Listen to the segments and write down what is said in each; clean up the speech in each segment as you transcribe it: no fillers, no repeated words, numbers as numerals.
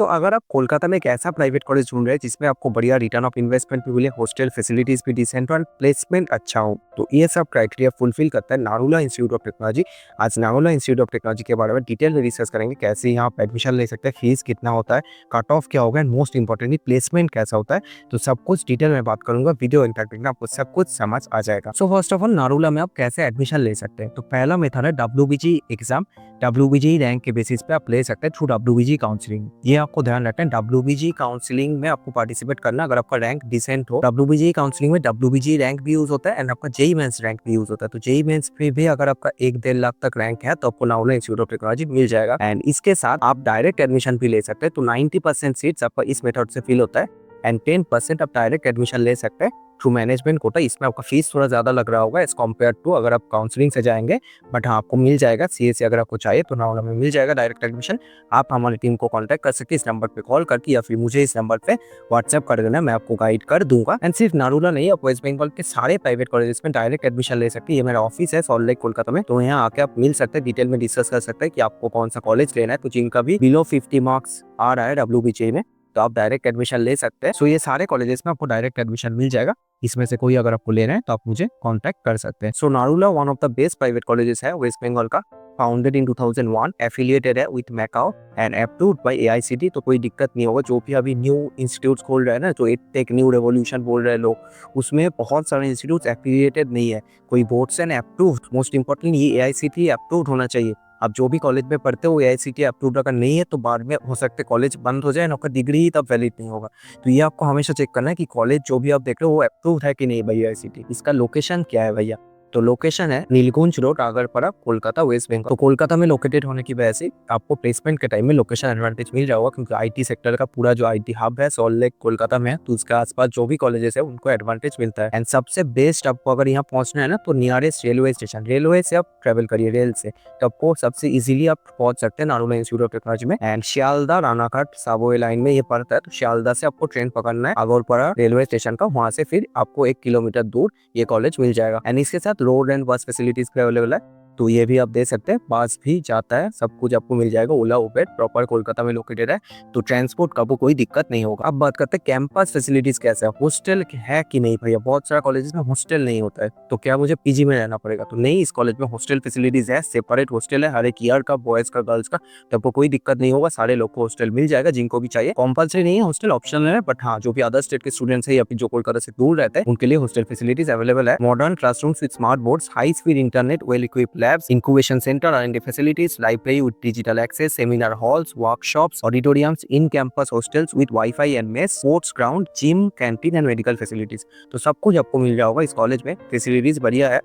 सो अगर आप कोलकाता में एक ऐसा प्राइवेट कॉलेज ढूंढ रहे हैं जिसमें आपको बढ़िया रिटर्न ऑफ इन्वेस्टमेंट भी मिले, हॉस्टल फैसिलिटीज भी डिसेंट और प्लेसमेंट अच्छा हो, तो ये सब क्राइटेरिया फुलफिल करता है नारुला इंस्टीट्यूट ऑफ टेक्नोलॉजी। आज नारुला इंस्टीट्यूट ऑफ टेक्नोलॉजी के बारे में डिटेल में डिस्कस करेंगे, कैसे यहाँ आप एडमिशन ले सकते हैं, फीस कितना होता है, कट ऑफ क्या होगा एंड मोस्ट इंपॉर्टेंटली प्लेसमेंट कैसा होता है। तो सब कुछ डिटेल में बात करूंगा, वीडियो इंटैक्ट देखना, आपको सब कुछ समझ आ जाएगा। So first of all Narula में आप कैसे एडमिशन ले सकते हैं। तो पहला मेथड है WBG एग्जाम। WBG रैंक के बेसिस पे आप ले सकते हैं थ्रू WBG काउंसलिंग। ये आपको ध्यान रखना है, WBG काउंसलिंग में आपको पार्टिसिपेट करना अगर आपका रैंक डिसेंट हो। WBG काउंसलिंग में WBG रैंक भी यूज होता है एंड आपका जेईई मेंस रैंक भी यूज होता है। तो जेईई मेंस पे भी अगर आपका 1-1.5 लाख तक रैंक है तो आपको नारुला इंस्टीट्यूट ऑफ टेक्नोलॉजी मिल जाएगा। एंड इसके साथ आप डायरेक्ट एडमिशन भी ले सकते हैं। तो 90% सीट्स आपका इस मेथड से फिल होता है एंड 10% आप डायरेक्ट एडमिशन ले सकते हैं थ्रू मैनेजमेंट कोटा। इसमें आपका फीस थोड़ा ज्यादा लग रहा होगा एज कम्पेयर टू अगर आप काउंसलिंग से जाएंगे, बट हाँ आपको मिल जाएगा। सीएससी अगर आपको चाहिए तो नारुला में मिल जाएगा डायरेक्ट एडमिशन। आप हमारी टीम को कांटेक्ट कर सकते हैं इस नंबर पे कॉल करके, या फिर मुझे इस नंबर पे व्हाट्सएप कर देना, मैं आपको गाइड कर दूंगा। एंड सिर्फ नारुला नहीं, आप वेस्ट बंगाल के सारे प्राइवेट कॉलेजेस में डायरेक्ट एडमिशन ले सकते हैं। ये मेरा ऑफिस है सॉल्ट लेक कोलकाता में, तो यहाँ आके आप मिल सकते हैं, डिटेल में डिस्कस कर सकते हैं कि आपको कौन सा कॉलेज लेना है। तो जिनका भी बिलो 50 मार्क्स आ रहा है WBG में तो आप डायरेक्ट एडमिशन ले सकते हैं। सो ये सारे कॉलेजेस में आपको डायरेक्ट एडमिशन मिल जाएगा। इसमें से कोई अगर आपको लेना है तो आप मुझे कांटेक्ट कर सकते हैं। So Narula one of the best private colleges है वेस्ट बंगाल का, फाउंडेड इन 2001, एफिलिएटेड है with MAKAUT and approved by AICTE। तो कोई दिक्कत नहीं होगा। जो भी अभी न्यू इंस्टीट्यूट्स खोल रहे हैं ना, जो टेक न्यू रेवोल्यूशन बोल रहे हैं लोग, उसमें बहुत सारे इंस्टीट्यूट्स एफिलिएटेड नहीं है, कोई boards and approved. Most importantly ये AICTE अप्रूव्ड होना चाहिए। आप जो भी कॉलेज में पढ़ते हो AICTE अप्रूव्ड अगर नहीं है तो बाद में हो सकता है कॉलेज बंद हो जाए और आपका डिग्री ही तब वैलिड नहीं होगा। तो ये आपको हमेशा चेक करना है कि कॉलेज जो भी आप देख रहे हो वो अप्रूव्ड है कि नहीं भैया AICTE। इसका लोकेशन क्या है भैया, तो लोकेशन है नीलकुंज रोड, आगरपड़ा, कोलकाता, वेस्ट बंगाल। तो कोलकाता में लोकेटेड होने की वजह से आपको प्लेसमेंट के टाइम में लोकेशन एडवांटेज मिल जाएगा, क्योंकि IT सेक्टर का पूरा जो IT हब है सॉल्ट लेक कोलकाता में है, तो उसके आसपास जो भी कॉलेजेस है उनको एडवांटेज मिलता है। एंड सबसे बेस्ट आपको अगर यहाँ पहुंचना है ना तो नियरेस्ट रेलवे स्टेशन, रेलवे से आप ट्रेवल करिए रेल से, तो आपको सबसे इजीली आप पहुंच सकते हैं नारुला इंस्टीट्यूट ऑफ टेक्नोलॉजी में। एंड शियालदा रानाघाट साबोए लाइन में ये पड़ता है, तो शियालदा से आपको ट्रेन पकड़ना है आगरपड़ा रेलवे स्टेशन का, वहां से फिर आपको 1 किलोमीटर दूर ये कॉलेज मिल जाएगा। एंड इसके साथ रोड एंड बस फैसिलिटीज भी अवेलेबल है, तो ये भी आप दे सकते हैं। बस भी जाता है, सब कुछ आपको मिल जाएगा। ओला उबेर प्रॉपर कोलकाता में लोकेटेड है, तो ट्रांसपोर्ट का कोई दिक्कत नहीं होगा। अब बात करते हैं कैंपस फैसिलिटीज कैसे है, हॉस्टल है कि नहीं भैया। बहुत सारे कॉलेजेस में हॉस्टल नहीं होता है, तो क्या मुझे PG में रहना पड़ेगा, तो नहीं, इस कॉलेज में हॉस्टल फैसिलिटीज है, सेपरेट हॉस्टल है हर एक ईयर का, बॉयज का गर्ल्स का, तो आपको कोई दिक्कत नहीं होगा। सारे लोग को हॉस्टल मिल जाएगा जिनको भी चाहिए। कंपल्सरी नहीं है, हॉस्टल ऑप्शनल है, बट हाँ जो भी अदर स्टेट के स्टूडेंट्स है या फिर जो कोलकाता से दूर रहते हैं उनके लिए हॉस्टल फैसिलिटीज अवेलेबल है। Modern classrooms with smart boards, high speed internet, well equipped labs, incubation center, R&D facilities, library with digital access, seminar halls, workshops, auditoriums, in-campus hostels with Wi-Fi and mess, sports ground, gym, canteen and medical facilities। तो सब कुछ आपको मिल जाएगा इस college में, facilities बढ़िया है।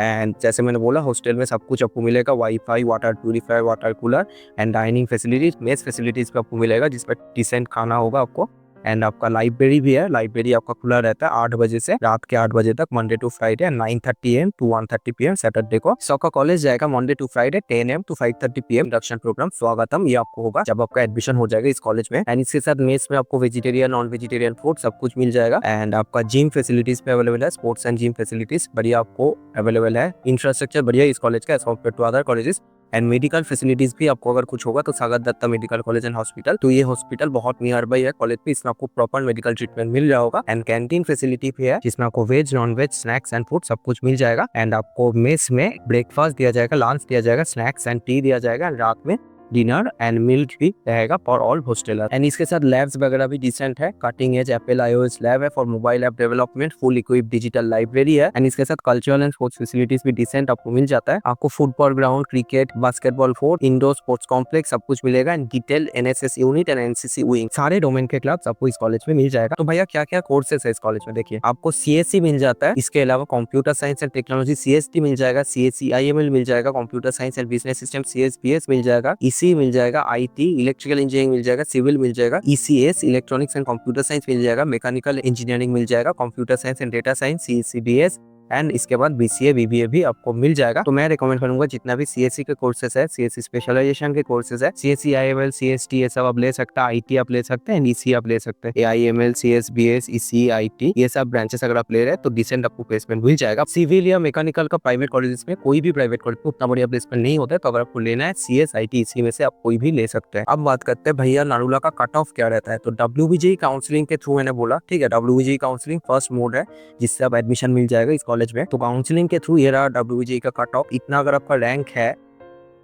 And जैसे मैंने बोला हॉस्टल में सब कुछ आपको मिलेगा, wifi, water purifier, water cooler and dining facilities, mess facilities पे आपको मिलेगा जिसमें डिसेंट खाना होगा आपको। एंड आपका लाइब्रेरी भी है, लाइब्रेरी आपका खुला रहता है 8 बजे से रात के 8 बजे तक, Monday to Friday, 9:30 AM to 1:30 PM Saturday को। सबका कॉलेज जाएगा Monday to Friday 10 AM to 5:30 PM। Induction program स्वागतम ये आपको होगा जब आपका एडमिशन हो जाएगा इस कॉलेज में। एंड इसके साथ मेस में आपको वेजिटेरियन नॉन वेजिटेरियन फूड सब कुछ मिल जाएगा। एंड आपका जिम फैसिलिटीज पे अवेलेबल है, स्पोर्ट्स एंड जिम फैसिलिटीज बढ़िया आपको अवेलेबल है। इंफ्रास्ट्रक्चर बढ़िया इस कॉलेज का as compare to other colleges. And medical facilities भी आपको अगर कुछ होगा तो Sagar Dutta medical college and hospital, तो ये हॉस्पिटल बहुत नियर बाई है कॉलेज पे, इसमें आपको प्रॉपर मेडिकल ट्रीटमेंट मिल रहा होगा। एंड कैंटीन फैसिलिटी भी है जिसमें आपको veg non veg snacks and food सब कुछ मिल जाएगा। एंड आपको मेस में ब्रेकफास्ट दिया जाएगा, लंच दिया जाएगा, स्नैक्स एंड टी दिया जाएगा, रात में डिनर एंड मिल्क भी रहेगा फॉर ऑल हॉस्टेलर। एंड इसके साथ लैब्स वगैरह भी डिसेंट है, cutting edge Apple iOS lab है for mobile app development, full equipped digital library है। एंड इसके साथ कल्चरल एंड स्पोर्ट्स फैसिलिटीज भी डिसेंट आपको मिल जाता है। आपको football ground, cricket, basketball court, indoor sports complex सब कुछ मिलेगा। And detail NSS unit and NCC wing, सारे डोमेन के क्लब्स आपको इस कॉलेज में मिल जाएगा। तो भैया क्या क्या कोर्सेस है इस कॉलेज में, देखिए आपको CSC मिल जाता है, इसके अलावा computer science and technology CST मिल जाएगा, CSE IML मिल जाएगा, computer science and business system CSBS मिल जाएगा, EC मिल जाएगा, IT इलेक्ट्रिकल इंजीनियरिंग मिल जाएगा, सिविल मिल जाएगा, ECS electronics and computer science मिल जाएगा, मैकेनिकल इंजीनियरिंग मिल जाएगा, computer science and data science CCDS, and इसके बाद BCA BBA भी आपको मिल जाएगा। तो मैं रिकमेंड करूंगा जितना भी CSC के कोर्सेस है, CSC स्पेशलाइजेशन के कोर्सेस है, CSC IML CST ये सब आप ले सकते हैं, IT आप ले सकते हैं, EC आप ले सकते हैं, AIML CSBS EC IT ये सब ब्रांचेस अगर आप ले रहे हैं तो डिसेंट आपको प्लेसमेंट मिल जाएगा। सिविल या मैकेनिकल का प्राइवेट कॉलेजेस में कोई भी प्राइवेट कॉलेज में उतना बढ़िया प्लेसमेंट नहीं होता है, तो अगर आपको लेना है CS IT EC में से आप कोई भी ले सकते हैं। अब बात करते हैं भैया नारुला का कट ऑफ क्या रहता है। तो WBJE काउंसलिंग के थ्रू मैंने बोला, ठीक है, WBJE काउंसलिंग फर्स्ट मोड है जिससे आप एडमिशन मिल जाएगा इस कॉलेज में। तो काउंसलिंग के थ्रू ये रहा WBJE का कट ऑफ। इतना अगर आपका रैंक है,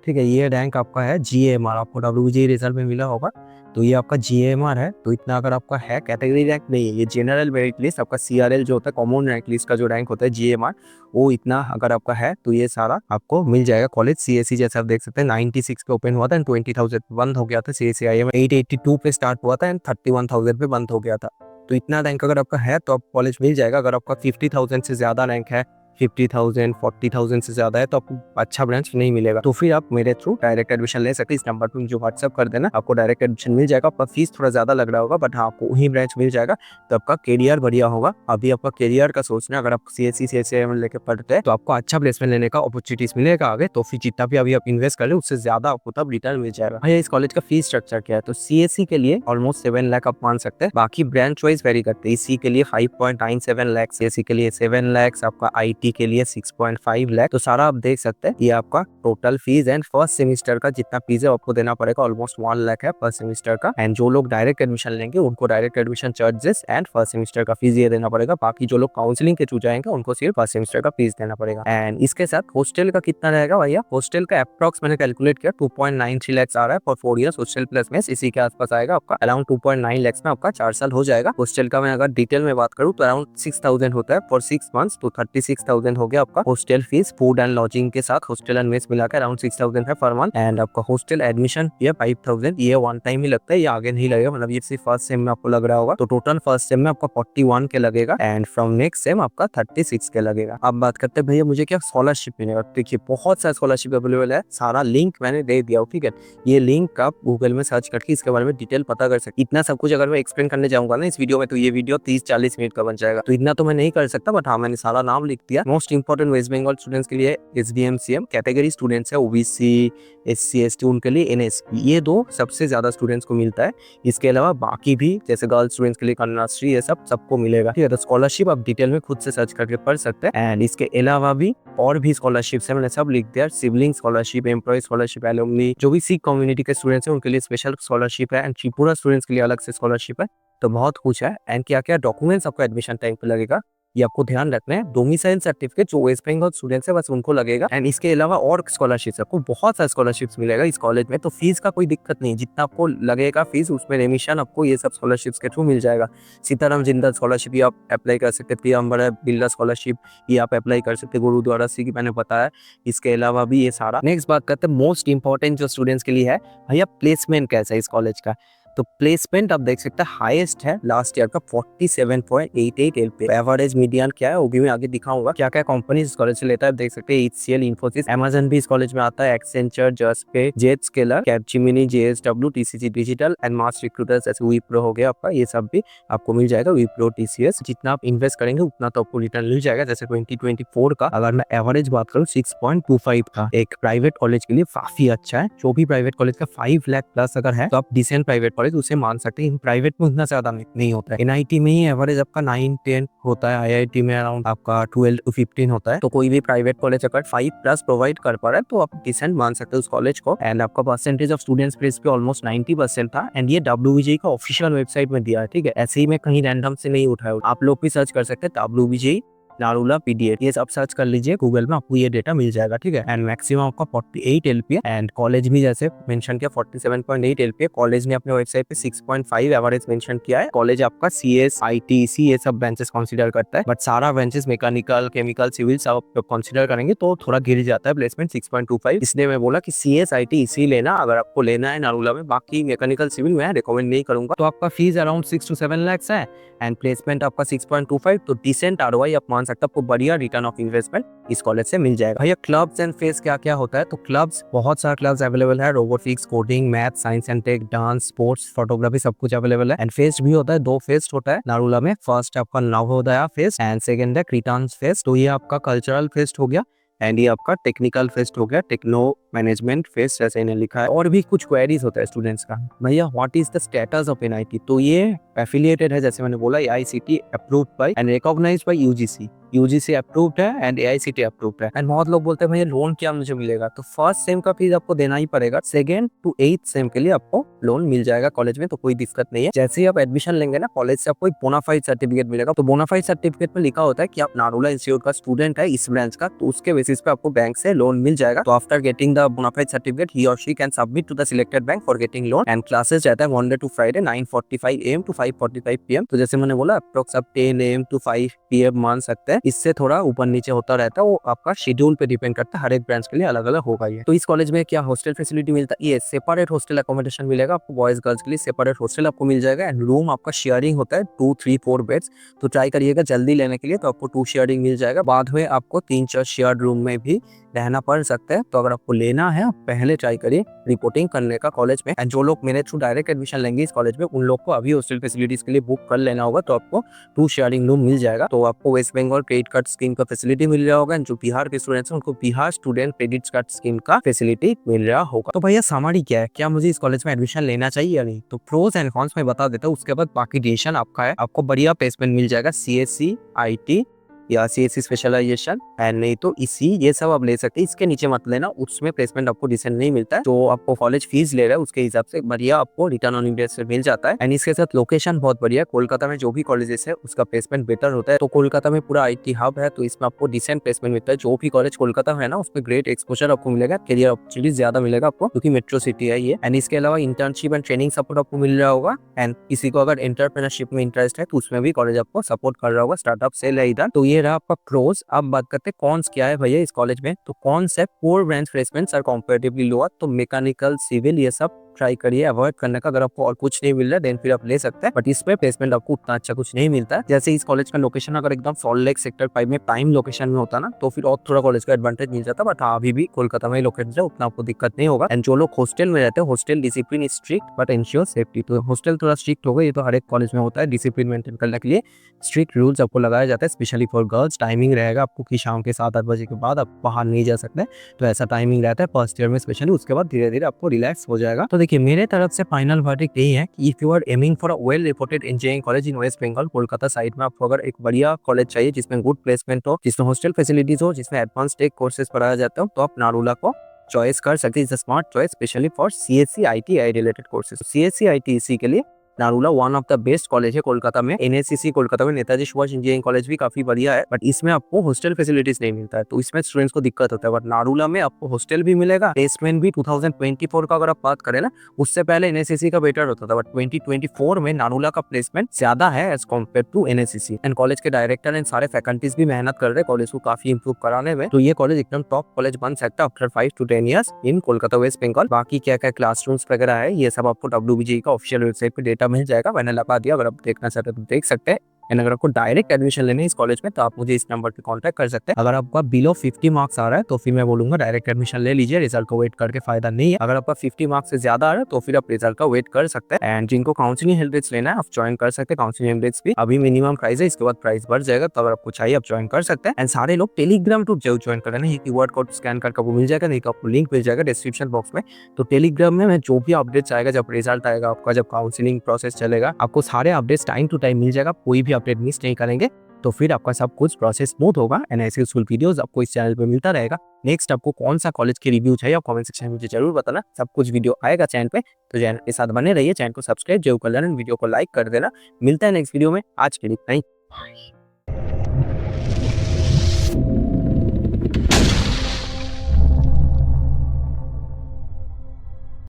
ठीक है, ये रैंक आपका है GAMR, आपको WBJE रिजल्ट में मिला होगा, तो ये आपका GAMR है। तो इतना अगर आपका है, कैटेगरी रैंक नहीं है, ये जनरल मेरिट लिस्ट आपका CRL जो होता है, कॉमन रैंक लिस्ट का जो रैंक होता है GAMR, वो इतना अगर आपका है तो ये सारा आपको मिल जाएगा कॉलेज। CSE जैसे आप देख सकते हैं 96 पे ओपन हुआ था एंड 20,000 बंद हो गया था। CSE IM 882 पे स्टार्ट हुआ था एंड 31,000 पे बंद हो गया था। तो इतना रैंक अगर आपका है तो आप कॉलेज मिल जाएगा। अगर आपका 50,000 से ज्यादा रैंक है, 50,000 40,000 से ज्यादा है, तो आपको अच्छा ब्रांच नहीं मिलेगा। तो फिर आप मेरे थ्रू डायरेक्ट एडमिशन ले सकते हैं। इस नंबर पर मुझे व्हाट्सअप कर देना, आपको डायरेक्ट एडमिशन मिल जाएगा। आपका फीस थोड़ा ज्यादा लग रहा होगा, बट हाँ आपको वही ब्रांच मिल जाएगा, तो आपका करियर बढ़िया होगा। अभी आपका करियर का सोचना, अगर आप CSE CSE लेके पढ़ते हैं तो आपको अच्छा प्लेसमेंट लेने का अपॉर्चुनिटीज मिलेगा आगे। तो फिर जितना भी अभी आप इन्वेस्ट कर ले उससे ज्यादा आपको तब रिटर्न मिल जाएगा। भैया इस कॉलेज का फीस स्ट्रक्चर क्या है। तो CSE के लिए ऑलमोस्ट 7 लाख आप मान सकते हैं, बाकी ब्रांच वाइज वेरी करते हैं। EC के लिए 5.97 लाख, CSE के लिए 7 लाख, आपका IT के लिए 6.5 लाख। तो सारा आप देख सकते हैं ये आपका total fees and first semester का जितना फीस है आपको देना पड़ेगा ऑलमोस्ट 1 लाख है फर्स्ट सेमेस्टर का। एंड जो लोग डायरेक्ट एडमिशन लेंगे उनको direct admission charges and first semester का फीस ये देना पड़ेगा। बाकी जो लोग काउंसलिंग के थ्रू जाएंगे उनको सिर्फ फर्स्ट सेमेस्टर का फीस देना पड़ेगा। एंड इसके साथ हॉस्टल का कितना रहेगा भैया। हॉस्टल का अप्रॉक्स मैंने कैलकुलेट किया 2.93 लाख आ रहा है for 4 years hostel plus mess, इसी के आसपास आएगा आपका। अराउंड 2.9 लाख में आपका 4 साल हो जाएगा। हॉस्टल का मैं अगर डिटेल में बात करूँ तो अराउंड 6,000 होता है फॉर 6 मंथ्स, तो 36,000 हो गया आपका hostel fees. Food and lodging के साथ हॉस्टल एंड मेस मिलाकर अराउंड 6,000 है पर मंथ। एंड आपका हॉस्टल एडमिशन ये 5,000, ये वन टाइम ही लगता है, ये आगे नहीं लगेगा, मतलब ये सिर्फ फर्स्ट सेम में आपको लग रहा होगा। तो टोटल फर्स्ट सेम में आपका 41 के लगेगा एंड फ्रॉम नेक्स्ट सेम आपका 36 के लगेगा। अब बात करते हैं भैया मुझे क्या स्कॉलरशिप मिलेगा। देखिए बहुत सारा स्कॉलरशिप अवेलेबल है, सारा लिंक मैंने दे दिया, ठीक है। ये लिंक आप गूगल में सर्च करके इसके बारे में डिटेल पता कर सकते। इतना सब कुछ अगर मैं एक्सप्लेन करने जाऊंगा ना इस वीडियो में तो ये वीडियो 30-40 मिनट का बन जाएगा, तो इतना तो मैं नहीं कर सकता, बट हाँ मैंने सारा नाम लिख दिया। Most important West Bengal students के लिए SBMCM कैटेगरी स्टूडेंट्स है, OBC SC ST उनके लिए NSP, ये दो सबसे ज्यादा स्टूडेंट्स को मिलता है। इसके अलावा बाकी भी जैसे गर्ल्स स्टूडेंट्स के लिए कन्याश्री, ये सब सबको मिलेगा, ठीक है। तो स्कॉलरशिप आप डिटेल में खुद से सर्च करके पढ़ सकते हैं। एंड इसके अलावा भी और भी स्कॉलरशिप्स है, मैंने सब लिख दिया। Sibling scholarship, employ scholarship, alumni, जो भी सिख कम्युनिटी के स्टूडेंट्स हैं उनके लिए स्पेशल स्कॉलरशिप है एंड त्रिपुरा स्टूडेंट्स के लिए अलग से स्कॉलरशिप है। तो बहुत कुछ है। एंड क्या क्या डॉक्यूमेंट्स आपको एडमिशन टाइम पे लगेगा ये आपको ध्यान रखना है। डोमिसाइल सर्टिफिकेट जो वेस्ट बंगाल स्टूडेंट्स है बस उनको लगेगा। एंड इसके अलावा और स्कॉलरशिप्स आपको बहुत सारे स्कॉलरशिप्स मिलेगा इस कॉलेज में, तो फीस का कोई दिक्कत नहीं, जितना आपको लगेगा फीस उसमें रेमिशन आपको ये सब स्कॉलरशिप्स के थ्रू मिल जाएगा। सीताराम जिंदल स्कॉलरशिप ये आप अप्लाई कर सकते, प्रियम्बर बिरला स्कॉलरशिप ये आप अप्लाई कर सकते, गुरुद्वारा सिंह की मैंने बताया। इसके अलावा भी ये सारा। नेक्स्ट बात करते हैं मोस्ट इंपॉर्टेंट जो स्टूडेंट्स के लिए है, भैया प्लेसमेंट कैसा है इस कॉलेज का। तो प्लेसमेंट आप देख सकते हैं हाईएस्ट है लास्ट ईयर का 47.88 LP। एवरेज मीडियन क्या है वो भी मैं आगे दिखाऊंगा। क्या क्या कंपनी इस कॉलेज से लेता है देख सकते हैं, HCL, इन्फोसिस, अमेजन भी इस कॉलेज में आता है, Accenture, Juspay, Zscaler, Capgemini, JSW, TCS digital and mass recruiters जैसे विप्रो हो गया आपका, ये सब भी आपको मिल जाएगा। विप्रो, TCS, जितना आप इन्वेस्ट करेंगे उतना तो आपको रिटर्न मिल जाएगा। जैसे 2024 का अगर मैं एवरेज बात करूँ 6.25 का एक प्राइवेट कॉलेज के लिए काफी अच्छा है। जो भी प्राइवेट कॉलेज का 5 लाख प्लस अगर है तो आप डिसेंट प्राइवेट उसे मान सकते हैं। प्राइवेट में उतना ज्यादा नहीं होता है। NIT में ही एवरेज आपका 9-10 होता है, IIT में अराउंड आपका 12-15 होता है। तो कोई भी प्राइवेट कॉलेज अगर 5+ प्रोवाइड कर पा रहा है तो आप डिसेंट मान सकते हैं उस कॉलेज को। एंड आपका परसेंटेज ऑफ स्टूडेंट्स प्लेस पे ऑलमोस्ट 90% था एंड ये WBJE का ऑफिशियल वेबसाइट में दिया है, ठीक है। ऐसे ही मैं कहीं रैंडम से नहीं उठाया, आप लोग भी सर्च कर सकते हैं WBJE नारुला PDF, ये सब सर्च कर लीजिए गूगल में, आपको ये डेटा मिल जाएगा, ठीक है। एंड मैक्सिमम आपका 48 LP है एंड कॉलेज भी जैसे मेंशन किया 47.8 LP है। कॉलेज ने अपने वेबसाइट पे 6.5 एवरेज मेंशन किया है। कॉलेज आपका CS, IT, EC ये सब ब्रांचेस कंसीडर करता है, बट सारा ब्रांचेस मैकेनिकल, केमिकल, सिविल सब कंसीडर करेंगे तो थोड़ा गिर जाता है प्लेसमेंट 6.25। इसलिए मैं बोला कि CS, IT, EC लेना अगर आपको लेना है नारुला में। बाकी मैकेनिकल, सिविल मैं रिकमेंड नहीं करूंगा। तो आपका फीस अराउंड 6 to 7 लाख है एंड प्लेसमेंट आपका 6.25, तो डिसेंट ROI आप मान मान सकते हैं आपको बढ़िया रिटर्न ऑफ इन्वेस्टमेंट इस कॉलेज से मिल जाएगा। भैया क्लब्स एंड फेस्ट क्या क्या होता है, तो क्लब्स बहुत सारे क्लब्स अवेलेबल है, robotics, coding, math, science and tech, dance, sports, photography, सब कुछ अवेलेबल है। एंड फेस्ट भी होता है, 2 फेस्ट होता है नारुला में। फर्स्ट आपका नवोदया फेस्ट एंड सेकंड है क्रीटांस फेस्ट। तो ये आपका कल्चरल फेस्ट हो गया एंड ये आपका टेक्निकल फेस्ट हो गया, टेक्नो मैनेजमेंट फेस्ट ऐसे इन्हें लिखा है। और भी कुछ क्वेरीज होता है स्टूडेंट्स का, भैया what is the status of NIT, तो ये एफिलिएटेड है जैसे मैंने बोला, AICTE approved by and recognized by UGC, UGC approved है एंड एआईसीटी अप्रूव्ड है। एंड बहुत लोग बोलते हैं भैया लोन क्या मुझे मिलेगा, तो फर्स्ट सेम का फीस आपको देना ही पड़ेगा, सेकंड टू 8th सेम के लिए आपको लोन मिल जाएगा कॉलेज में, तो कोई दिक्कत नहीं है। जैसे ही आप एडमिशन लेंगे ना कॉलेज से, आपको एक बोनाफाइड सर्टिफिकेट मिलेगा। तो बोनाफाइड सर्टिफिकेट में लिखा होता है कि आप नारुला इंस्टीट्यूट का स्टूडेंट है इस ब्रांच का, तो उसके बेसिस पे आपको बैंक से लोन मिल जाएगा। तो after getting the bonafide certificate he और she can submit to the selected bank for getting loan. And classes रहता है Monday to Friday 9:45 AM to 5:45 PM। तो जैसे मैंने बोला अप्रोक्स आप 10 AM to 5 PM मान सकते हैं, इससे थोड़ा ऊपर नीचे होता रहता है, वो आपका शेड्यूल पे डिपेंड करता है, हर एक ब्रांच के लिए अलग अलग होगा ये। तो इस कॉलेज में क्या हॉस्टल फैसिलिटी मिलता है, ये सेपरेट हॉस्टल अकोमोडेशन मिलेगा आपको, बॉयज गर्ल्स के लिए सेपरेट हॉस्टल आपको मिल जाएगा। एंड रूम आपका शेयरिंग होता है 2, 3, 4 बेड्स, तो ट्राई करिएगा जल्दी लेने के लिए, तो आपको 2 शेयरिंग मिल जाएगा। बाद में आपको 3-4 शेयर रूम में भी रहना पड़ सकता है, तो अगर आपको लेना है आप पहले ट्राई करिए रिपोर्टिंग करने का कॉलेज में। एंड जो लोग मेरे थ्रू डायरेक्ट एडमिशन लेंगे इस कॉलेज में, उन लोग को अभी हॉस्टल फैसिलिटीज के लिए बुक कर लेना होगा, तो आपको 2 शेयरिंग रूम मिल जाएगा। तो आपको West Bengal credit card scheme का फैसिलिटी मिल रहा होगा, जो बिहार के स्टूडेंट्स हैं उनको Bihar student credit card scheme का फैसिलिटी मिल रहा होगा। तो भैया समरी क्या है, क्या मुझे इस कॉलेज में एडमिशन लेना चाहिए या नहीं, तो प्रोस एंड कॉन्स में बता देता हूँ, उसके बाद बाकी डिसीजन आपका है। आपको बढ़िया प्लेसमेंट मिल जाएगा, सीएससी, आईटी या सीएससी स्पेशलाइजेशन, एंड नहीं तो इसी, ये सब आप ले सकते हैं। इसके नीचे मत लेना, उसमें प्लेसमेंट आपको डिसेंट नहीं मिलता है, जो आपको कॉलेज फीस ले रहा है उसके हिसाब से बढ़िया आपको रिटर्न ऑन इन्वेस्टमेंट मिल जाता है। एंड इसके साथ लोकेशन बहुत बढ़िया है, कोलकाता में जो भी कॉलेजेस है उसका प्लेसमेंट बेटर होता है। तो कोलकाता में पूरा आईटी हब है, तो इसमें आपको डिसेंट प्लेसमेंट मिलता है। जो भी कॉलेज कोलकाता में है ना, उसमें ग्रेट एक्सपोजर आपको मिलेगा, करियर अपॉर्चुनिटीज ज्यादा मिलेगा आपको, क्योंकि मेट्रो सिटी है ये। एंड इसके अलावा इंटर्नशिप एंड ट्रेनिंग सपोर्ट आपको मिल रहा होगा। एंड किसी को अगर एंटरप्रेन्योरशिप में इंटरेस्ट है तो उसमें भी कॉलेज आपको सपोर्ट कर रहा होगा, स्टार्टअप सेल है इधर। तो ये रहा आपका प्रोस। अब बात करते हैं कॉन्स क्या है भैया इस कॉलेज में, तो कॉन्स है poor branch placements are comparatively lower, तो मैकेनिकल, सिविल ये सब ट्राई करिए अवॉइड करने का। अगर आपको और कुछ नहीं मिल रहा है देन फिर आप ले सकते हैं, बट इसमें प्लेसमेंट आपको उतना अच्छा कुछ नहीं मिलता है। जैसे इस कॉलेज का लोकेशन अगर एकदम सॉल्ट लेक सेक्टर 5 में प्राइम लोकेशन में होता ना, तो फिर और थोड़ा कॉलेज का एडवांटेज मिल जाता, बट अभी भी कोलकाता में लोकेटेड है, उतना आपको दिक्कत नहीं होगा। एंड जो लोग हॉस्टल में रहते हैं, hostel discipline strict but ensure safety, तो हॉस्टल थोड़ा स्ट्रिक्ट होगा, ये तो हर एक कॉलेज में होता है। डिसिप्लिन मेंटेन करने के लिए स्ट्रिक्ट रूल्स आपको लगाया जाता है, स्पेशली फॉर गर्ल्स। टाइमिंग रहेगा आपको कि शाम के 7-8 बजे के बाद आप बाहर नहीं जा सकते, तो ऐसा टाइमिंग रहता है फर्स्ट ईयर में स्पेशली। उसके बाद धीरे धीरे आपको रिलैक्स हो जाएगा। तो देखिए मेरे तरफ से फाइनल वर्डिक्ट यही है कि if you are aiming for a well reported engineering college in West Bengal Kolkata side में, आपको अगर एक बढ़िया कॉलेज चाहिए जिसमें गुड प्लेसमेंट हो, जिसमें हॉस्टल फैसिलिटीज हो, जिसमें एडवांस टेक कोर्सेज पढ़ाया जाता हो, तो आप नारुला को चॉइस कर सकते हैं। Is a smart choice specially for CSC, IT, I related courses. CSC, IT इसी के लिए Narula one of the best college है कोलकाता में। एनएससीसी कोलकाता में नेताजी सुभाष इंजीनियरिंग कॉलेज भी काफी बढ़िया है, बट इसमें आपको हॉस्टल फैसिलिटीज नहीं मिलता है, तो इसमें स्टूडेंट्स को दिक्कत होता है। बट नारुला में आपको हॉस्टल भी मिलेगा, प्लेसमेंट भी 2024 का अगर आप बात करें ना, उससे पहले एनएससीसी का बेटर होता था, बट 2024 में नारुला का प्लेसमेंट ज्यादा है as compare to NSCC. And college के डायरेक्टर एंड सारे फैकल्टीज भी मेहनत कर रहे हैं कॉलेज को काफी इंप्रूव कराने में, तो ये कॉलेज एकदम टॉप कॉलेज बन सकता है after 5 to 10 years in Kolkata West Bengal. बाकी क्या क्या क्लासरूम्स वगैरह है ये सब आपको WBGE का ऑफिशियल वेबसाइट पे डेटा मिल जाएगा, मैंने लगा दिया, अगर आप देखना चाहते हैं तो देख सकते हैं। एंड अगर आपको डायरेक्ट एडमिशन लेने इस कॉलेज में, तो आप मुझे इस नंबर पे कांटेक्ट कर सकते हैं। अगर आपका बिलो 50 मार्क्स आ रहा है तो फिर मैं बोलूंगा डायरेक्ट एडमिशन ले लीजिए, रिजल्ट को वेट करके फायदा नहीं है। अगर आपका 50 मार्क्स से ज्यादा आ रहा है तो फिर आप रिजल्ट का वेट कर सकते हैं। एंड जिनको काउंसलिंग हेल्प डेस्क लेना है आप ज्वाइन कर सकते हैं, काउंसलिंग हेल्प डेस्क भी अभी मिनिमम प्राइस है, इसके बाद प्राइस बढ़ जाएगा, तो अगर आपको चाहिए आप ज्वाइन कर सकते हैं। एंड सारे लोग टेलीग्राम टू जरूर ज्वाइन कर लेना, ये कीवर्ड कोड स्कैन करके वो मिल जाएगा, नहीं तो आपको लिंक मिल जाएगा डिस्क्रिप्शन बॉक्स में। तो टेलीग्राम में मैं जो भी अपडेट्स आएगा, जब रिजल्ट आएगा आपका, जब काउंसलिंग प्रोसेस चलेगा, आपको सारे अपडेट्स टाइम टू टाइम मिल जाएगा, कोई भी अपडेट मिस नहीं करेंगे, तो फिर आपका सब कुछ प्रोसेस स्मूथ होगा। एंड ऐसे यूजफुल वीडियोस आपको इस चैनल पे मिलता रहेगा। नेक्स्ट आपको कौन सा कॉलेज के रिव्यू चाहिए आप कमेंट सेक्शन में मुझे जरूर बताना, सब कुछ वीडियो आएगा चैनल पे, तो चैनल के साथ बने रहिए, चैनल को सब्सक्राइब जरूर कर लेना, वीडियो को लाइक कर देना। मिलता है नेक्स्ट वीडियो में, आज के लिए नहीं।